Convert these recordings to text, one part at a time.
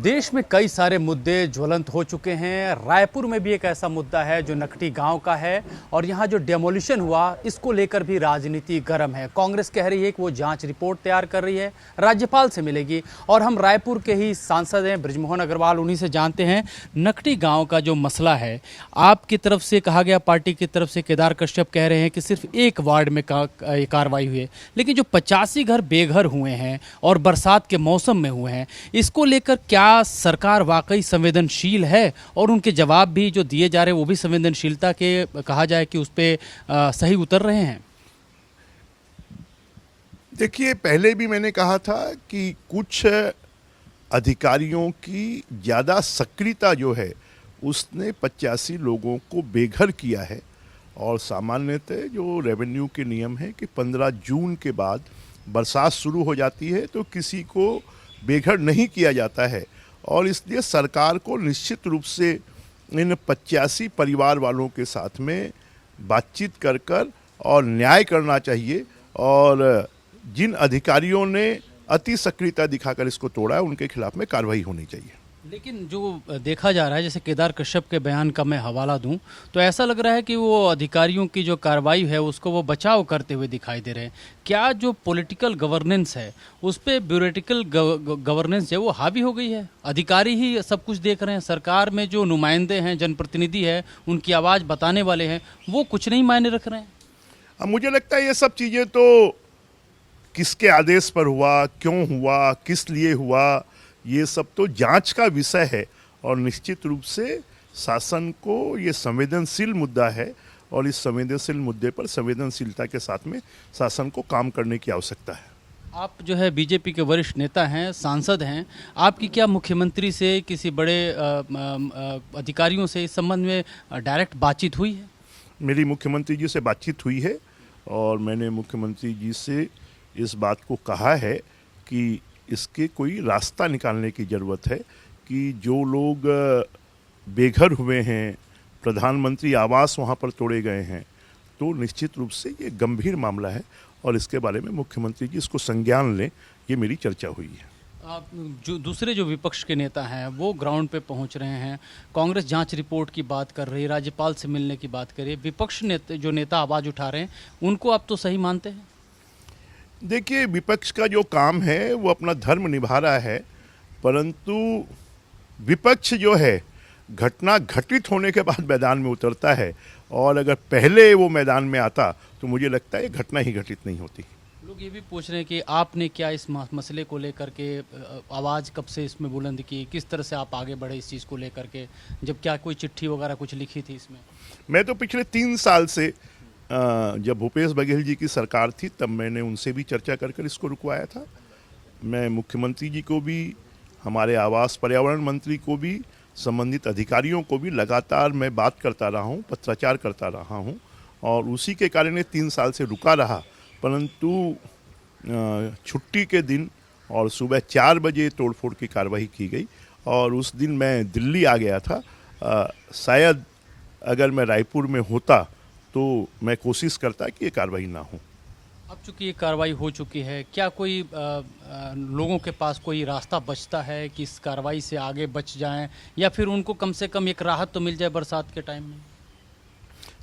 देश में कई सारे मुद्दे ज्वलंत हो चुके हैं। रायपुर में भी एक ऐसा मुद्दा है जो नकटी गांव का है और यहां जो डेमोलिशन हुआ इसको लेकर भी राजनीति गर्म है। कांग्रेस कह रही है कि वो जांच रिपोर्ट तैयार कर रही है, राज्यपाल से मिलेगी। और हम रायपुर के ही सांसद हैं बृजमोहन अग्रवाल, उन्हीं से जानते हैं नकटी गाँव का जो मसला है। आपकी तरफ से कहा गया, पार्टी की तरफ से केदार कश्यप कह रहे हैं कि सिर्फ एक वार्ड में कार्रवाई हुई है, लेकिन जो 85 घर बेघर हुए हैं और बरसात के मौसम में हुए हैं, इसको लेकर क्या सरकार वाकई संवेदनशील है? और उनके जवाब भी जो दिए जा रहे हैं वो भी संवेदनशीलता के कहा जाए कि उस पे सही उतर रहे हैं? देखिए, पहले भी मैंने कहा था कि कुछ अधिकारियों की ज़्यादा सक्रियता जो है उसने 85 लोगों को बेघर किया है। और सामान्यतः जो रेवेन्यू के नियम है कि 15 जून के बाद बरसात शुरू हो जाती है तो किसी को बेघर नहीं किया जाता है। और इसलिए सरकार को निश्चित रूप से इन 85 परिवार वालों के साथ में बातचीत कर कर और न्याय करना चाहिए। और जिन अधिकारियों ने अति सक्रियता दिखाकर इसको तोड़ा है उनके खिलाफ में कार्रवाई होनी चाहिए। लेकिन जो देखा जा रहा है, जैसे केदार कश्यप के बयान का मैं हवाला दूं तो ऐसा लग रहा है कि वो अधिकारियों की जो कार्रवाई है उसको वो बचाव करते हुए दिखाई दे रहे हैं। क्या जो पॉलिटिकल गवर्नेंस है उस पर ब्यूरोक्रेटिकल गवर्नेंस है वो हावी हो गई है? अधिकारी ही सब कुछ देख रहे हैं, सरकार में जो नुमाइंदे हैं, जनप्रतिनिधि है, उनकी आवाज़ बताने वाले हैं, वो कुछ नहीं मायने रख रहे हैं। अब मुझे लगता है ये सब चीज़ें तो किसके आदेश पर हुआ, क्यों हुआ, किस लिए हुआ, ये सब तो जांच का विषय है। और निश्चित रूप से शासन को ये संवेदनशील मुद्दा है और इस संवेदनशील मुद्दे पर संवेदनशीलता के साथ में शासन को काम करने की आवश्यकता है। आप जो है बीजेपी के वरिष्ठ नेता हैं, सांसद हैं, आपकी क्या मुख्यमंत्री से, किसी बड़े अधिकारियों से इस संबंध में डायरेक्ट बातचीत हुई है? मेरी मुख्यमंत्री जी से बातचीत हुई है और मैंने मुख्यमंत्री जी से इस बात को कहा है कि इसके कोई रास्ता निकालने की ज़रूरत है कि जो लोग बेघर हुए हैं, प्रधानमंत्री आवास वहाँ पर तोड़े गए हैं, तो निश्चित रूप से ये गंभीर मामला है और इसके बारे में मुख्यमंत्री जी इसको संज्ञान लें, ये मेरी चर्चा हुई है। आप जो दूसरे जो विपक्ष के नेता हैं वो ग्राउंड पे पहुंच रहे हैं, कांग्रेस जांच रिपोर्ट की बात कर रही है, राज्यपाल से मिलने की बात कर रही है, विपक्ष जो नेता आवाज़ उठा रहे हैं उनको आप तो सही मानते हैं? देखिए, विपक्ष का जो काम है वो अपना धर्म निभा रहा है, परंतु विपक्ष जो है घटना घटित होने के बाद मैदान में उतरता है और अगर पहले वो मैदान में आता तो मुझे लगता है घटना ही घटित नहीं होती। लोग ये भी पूछ रहे हैं कि आपने क्या इस मसले को लेकर के आवाज़ कब से इसमें बुलंद की, किस तरह से आप आगे बढ़े इस चीज़ को लेकर के, जब क्या कोई चिट्ठी वगैरह कुछ लिखी थी इसमें? मैं तो पिछले 3 साल से जब भूपेश बघेल जी की सरकार थी तब मैंने उनसे भी चर्चा कर कर इसको रुकवाया था। मैं मुख्यमंत्री जी को भी, हमारे आवास पर्यावरण मंत्री को भी, संबंधित अधिकारियों को भी लगातार मैं बात करता रहा हूँ, पत्राचार करता रहा हूँ और उसी के कारण ये 3 साल से रुका रहा। परंतु छुट्टी के दिन और सुबह 4 बजे तोड़फोड़ की कार्रवाई की गई और उस दिन मैं दिल्ली आ गया था। शायद अगर मैं रायपुर में होता तो मैं कोशिश करता कि ये कार्रवाई ना हो। अब चूंकि ये कार्रवाई हो चुकी है, क्या कोई लोगों के पास कोई रास्ता बचता है कि इस कार्रवाई से आगे बच जाएं, या फिर उनको कम से कम एक राहत तो मिल जाए बरसात के टाइम में?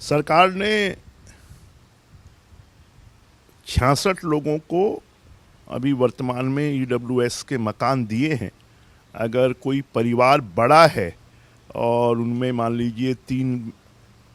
सरकार ने 66 लोगों को अभी वर्तमान में ईडब्ल्यूएस के मकान दिए हैं। अगर कोई परिवार बड़ा है और उनमें मान लीजिए 3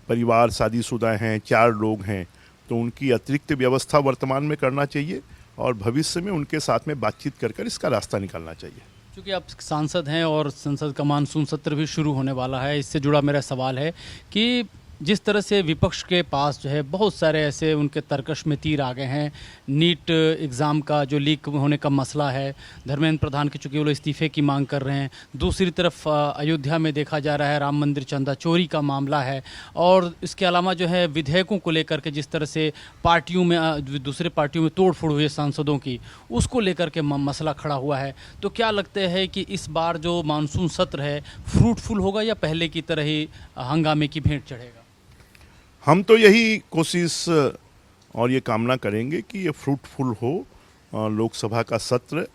परिवार शादीशुदा हैं, 4 लोग हैं, तो उनकी अतिरिक्त व्यवस्था वर्तमान में करना चाहिए और भविष्य में उनके साथ में बातचीत कर कर इसका रास्ता निकालना चाहिए। क्योंकि आप सांसद हैं और संसद का मानसून सत्र भी शुरू होने वाला है, इससे जुड़ा मेरा सवाल है कि जिस तरह से विपक्ष के पास जो है बहुत सारे ऐसे उनके तर्कश में तीर आ गए हैं, नीट एग्ज़ाम का जो लीक होने का मसला है, धर्मेंद्र प्रधान के चूँकि वो इस्तीफे की मांग कर रहे हैं, दूसरी तरफ अयोध्या में देखा जा रहा है राम मंदिर चंदा चोरी का मामला है, और इसके अलावा जो है विधेयकों को लेकर के जिस तरह से पार्टियों में, दूसरे पार्टियों में तोड़फोड़ हुई है सांसदों की, उसको लेकर के मसला खड़ा हुआ है। तो क्या लगता है कि इस बार जो मानसून सत्र है फ्रूटफुल होगा या पहले की तरह ही हंगामे की भेंट चढ़ेगा? हम तो यही कोशिश और ये कामना करेंगे कि ये फ्रूटफुल हो लोकसभा का सत्र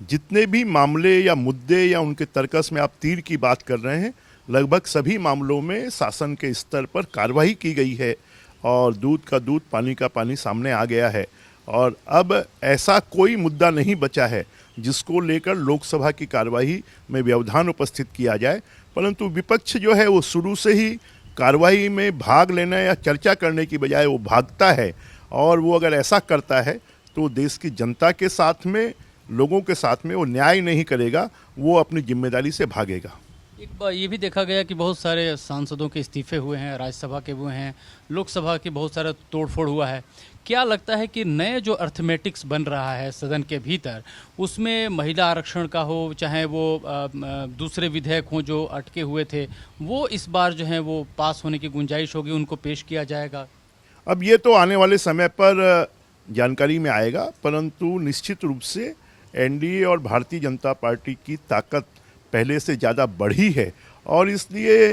जितने भी मामले या मुद्दे या उनके तर्कस में आप तीर की बात कर रहे हैं, लगभग सभी मामलों में शासन के स्तर पर कार्रवाई की गई है और दूध का दूध पानी का पानी सामने आ गया है। और अब ऐसा कोई मुद्दा नहीं बचा है जिसको लेकर लोकसभा की कार्यवाही में व्यवधान उपस्थित किया जाए, परंतु विपक्ष जो है वो शुरू से ही कार्रवाई में भाग लेना या चर्चा करने की बजाय वो भागता है। और वो अगर ऐसा करता है तो देश की जनता के साथ में, लोगों के साथ में वो न्याय नहीं करेगा, वो अपनी जिम्मेदारी से भागेगा। एक बार ये भी देखा गया कि बहुत सारे सांसदों के इस्तीफे हुए हैं, राज्यसभा के हुए हैं, लोकसभा की बहुत सारा तोड़फोड़ हुआ है। क्या लगता है कि नए जो अर्थमेटिक्स बन रहा है सदन के भीतर, उसमें महिला आरक्षण का हो, चाहे वो दूसरे विधेयक हों जो अटके हुए थे, वो इस बार जो है वो पास होने की गुंजाइश होगी, उनको पेश किया जाएगा? अब ये तो आने वाले समय पर जानकारी में आएगा, परंतु निश्चित रूप से एनडीए और भारतीय जनता पार्टी की ताकत पहले से ज़्यादा बढ़ी है और इसलिए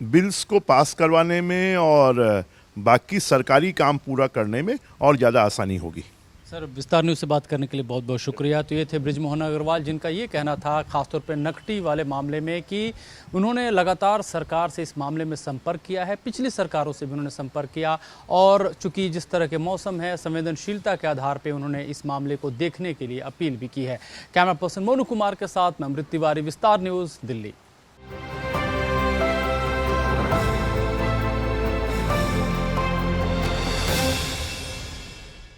बिल्स को पास करवाने में और बाकी सरकारी काम पूरा करने में और ज़्यादा आसानी होगी। सर, विस्तार न्यूज़ से बात करने के लिए बहुत बहुत शुक्रिया। तो ये थे बृजमोहन अग्रवाल, जिनका ये कहना था खासतौर पर नकटी वाले मामले में कि उन्होंने लगातार सरकार से इस मामले में संपर्क किया है, पिछली सरकारों से भी उन्होंने संपर्क किया और चूंकि जिस तरह के मौसम है, संवेदनशीलता के आधार पर उन्होंने इस मामले को देखने के लिए अपील भी की है। कैमरा पर्सन मोनू कुमार के साथ मैं अमृत तिवारी, विस्तार न्यूज़, दिल्ली।